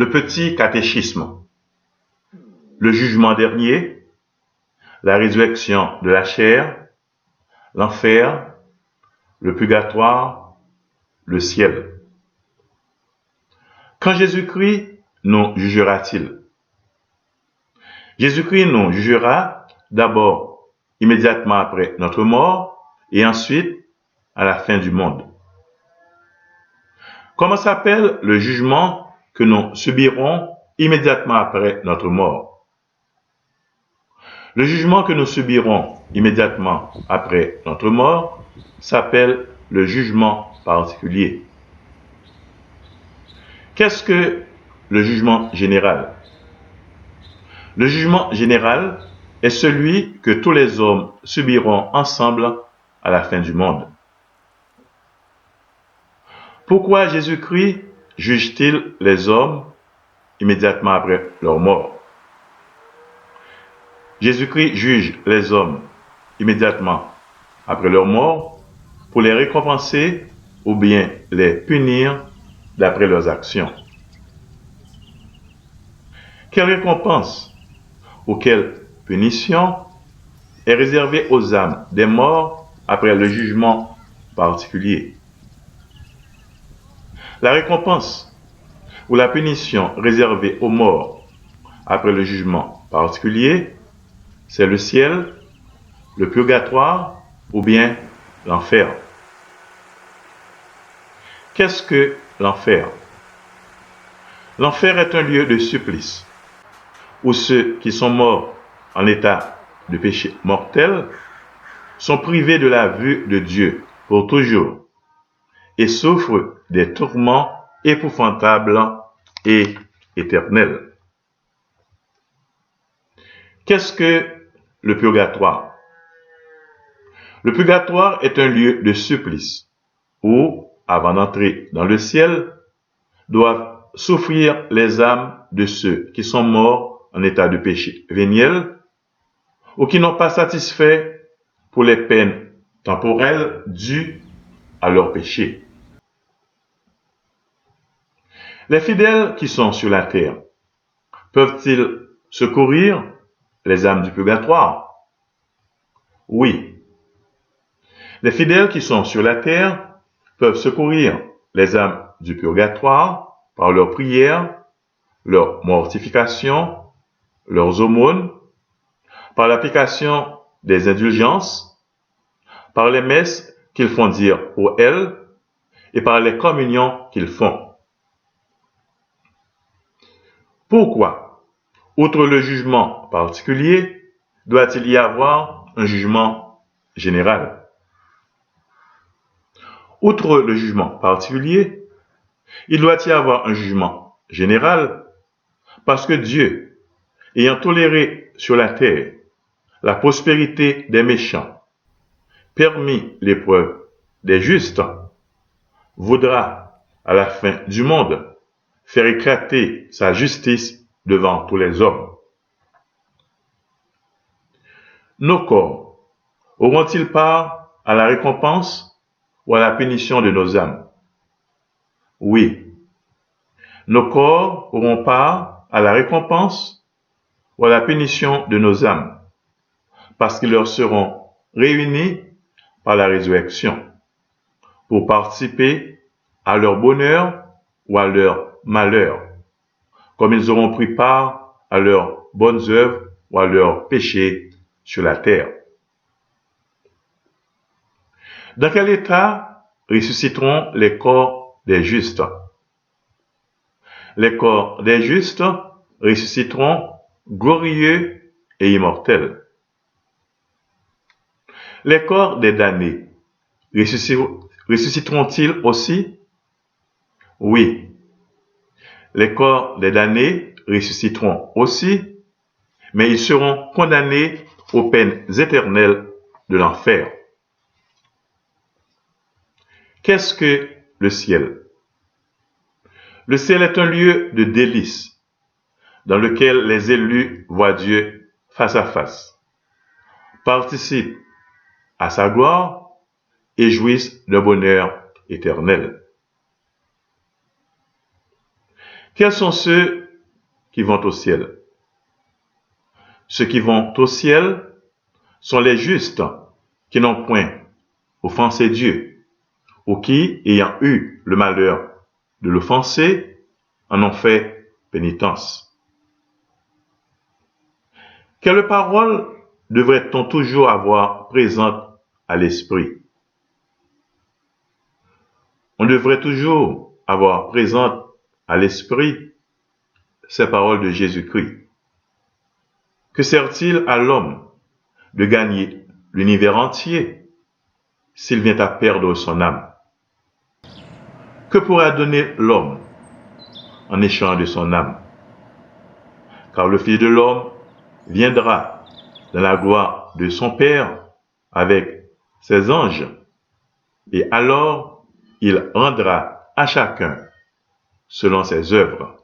Le petit catéchisme, le jugement dernier, la résurrection de la chair, l'enfer, le purgatoire, le ciel. Quand Jésus-Christ nous jugera-t-il? Jésus-Christ nous jugera d'abord immédiatement après notre mort et ensuite à la fin du monde. Comment s'appelle le jugement que nous subirons immédiatement après notre mort? Le jugement que nous subirons immédiatement après notre mort s'appelle le jugement particulier. Qu'est-ce que le jugement général? Le jugement général est celui que tous les hommes subiront ensemble à la fin du monde. Pourquoi Jésus-Christ juge-t-il les hommes immédiatement après leur mort? Jésus-Christ juge les hommes immédiatement après leur mort pour les récompenser ou bien les punir d'après leurs actions. Quelle récompense ou quelle punition est réservée aux âmes des morts après le jugement particulier? La récompense ou la punition réservée aux morts après le jugement particulier, c'est le ciel, le purgatoire ou bien l'enfer. Qu'est-ce que l'enfer? L'enfer est un lieu de supplice où ceux qui sont morts en état de péché mortel sont privés de la vue de Dieu pour toujours et souffrent des tourments épouvantables et éternels. Qu'est-ce que le purgatoire? Le purgatoire est un lieu de supplice où, avant d'entrer dans le ciel, doivent souffrir les âmes de ceux qui sont morts en état de péché véniel ou qui n'ont pas satisfait pour les peines temporelles dues à leur péché. Les fidèles qui sont sur la terre peuvent-ils secourir les âmes du purgatoire? Oui. Les fidèles qui sont sur la terre peuvent secourir les âmes du purgatoire par leurs prières, leur mortification, leurs aumônes, par l'application des indulgences, par les messes qu'ils font dire pour elles et par les communions qu'ils font. Pourquoi, outre le jugement particulier, doit-il y avoir un jugement général? Outre le jugement particulier, il doit y avoir un jugement général parce que Dieu, ayant toléré sur la terre la prospérité des méchants, permis l'épreuve des justes, voudra, à la fin du monde, faire éclater sa justice devant tous les hommes. Nos corps auront-ils part à la récompense ou à la punition de nos âmes? Oui. Nos corps auront part à la récompense ou à la punition de nos âmes, parce qu'ils leur seront réunis par la résurrection, pour participer à leur bonheur ou à leur malheur, comme ils auront pris part à leurs bonnes œuvres ou à leurs péchés sur la terre. Dans quel état ressusciteront les corps des justes? Les corps des justes ressusciteront glorieux et immortels. Les corps des damnés ressusciteront-ils aussi? Oui. Les corps des damnés ressusciteront aussi, mais ils seront condamnés aux peines éternelles de l'enfer. Qu'est-ce que le ciel? Le ciel est un lieu de délices dans lequel les élus voient Dieu face à face, participent à sa gloire et jouissent de bonheur éternel. Quels sont ceux qui vont au ciel? Ceux qui vont au ciel sont les justes qui n'ont point offensé Dieu, ou qui, ayant eu le malheur de l'offenser, en ont fait pénitence. Quelle parole devrait-on toujours avoir présente à l'esprit? On devrait toujours avoir présente à l'esprit ces paroles de Jésus-Christ. Que sert-il à l'homme de gagner l'univers entier s'il vient à perdre son âme? Que pourra donner l'homme en échange de son âme? Car le Fils de l'homme viendra dans la gloire de son Père avec ses anges, et alors il rendra à chacun selon ses œuvres.